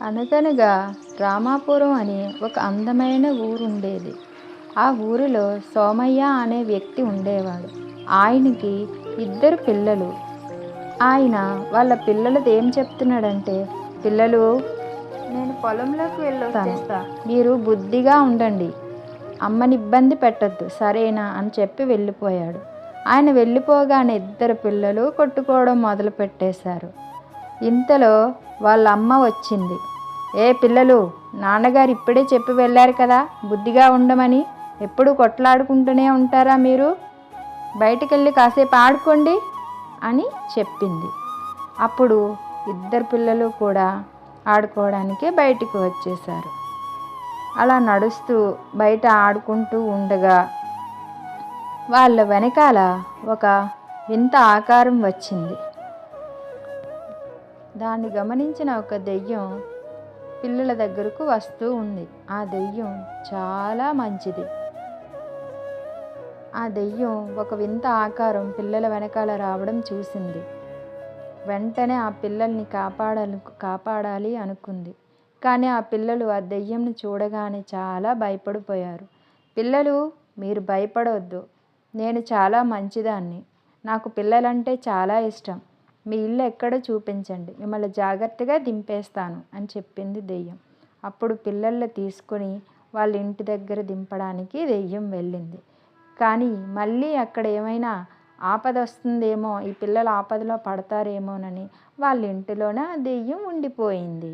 అనగనగా రామాపురం అని ఒక అందమైన ఊరుండేది. ఆ ఊరిలో సోమయ్య అనే వ్యక్తి ఉండేవాడు. ఆయనకి ఇద్దరు పిల్లలు. ఆయన వాళ్ళ పిల్లలది ఏం చెప్తున్నాడంటే, పిల్లలు, నేను పొలంలోకి వెళ్ళొచ్చేస్తా, మీరు బుద్ధిగా ఉండండి, అమ్మని ఇబ్బంది పెట్టద్దు, సరేనా అని చెప్పి వెళ్ళిపోయాడు. ఆయన వెళ్ళిపోగానే ఇద్దరు పిల్లలు కొట్టుకోవడం మొదలు పెట్టేశారు. ఇంతలో వాళ్ళ అమ్మ వచ్చింది. ఏ పిల్లలు, నాన్నగారు ఇప్పుడే చెప్పి వెళ్ళారు కదా బుద్ధిగా ఉండమని, ఎప్పుడు కొట్లాడుకుంటూనే ఉంటారా మీరు, బయటికెళ్ళి కాసేపు ఆడుకోండి అని చెప్పింది. అప్పుడు ఇద్దరు పిల్లలు కూడా ఆడుకోవడానికి బయటికి వచ్చేశారు. అలా నడుస్తూ బయట ఆడుకుంటూ ఉండగా వాళ్ళ వెనకాల ఒక వింత ఆకారం వచ్చింది. దాన్ని గమనించిన ఒక దెయ్యం పిల్లల దగ్గరకు వస్తూ ఉంది. ఆ దెయ్యం చాలా మంచిది. ఆ దెయ్యం ఒక వింత ఆకారం పిల్లల వెనకాల రావడం చూసింది. వెంటనే ఆ పిల్లల్ని కాపాడాలి అనుకుంది. కానీ ఆ పిల్లలు ఆ దెయ్యంని చూడగానే చాలా భయపడిపోయారు. పిల్లలు, మీరు భయపడవద్దు, నేను చాలా మంచిదాన్ని, నాకు పిల్లలంటే చాలా ఇష్టం, మీ ఇల్లు ఎక్కడో చూపించండి, మిమ్మల్ని జాగ్రత్తగా దింపేస్తాను అని చెప్పింది దెయ్యం. అప్పుడు పిల్లల్ని తీసుకొని వాళ్ళ ఇంటి దగ్గర దింపడానికి దెయ్యం వెళ్ళింది. కానీ మళ్ళీ అక్కడ ఏమైనా ఆపద వస్తుందేమో, ఈ పిల్లలు ఆపదలో పడతారేమోనని వాళ్ళ ఇంటిలోనే ఆ దెయ్యం ఉండిపోయింది.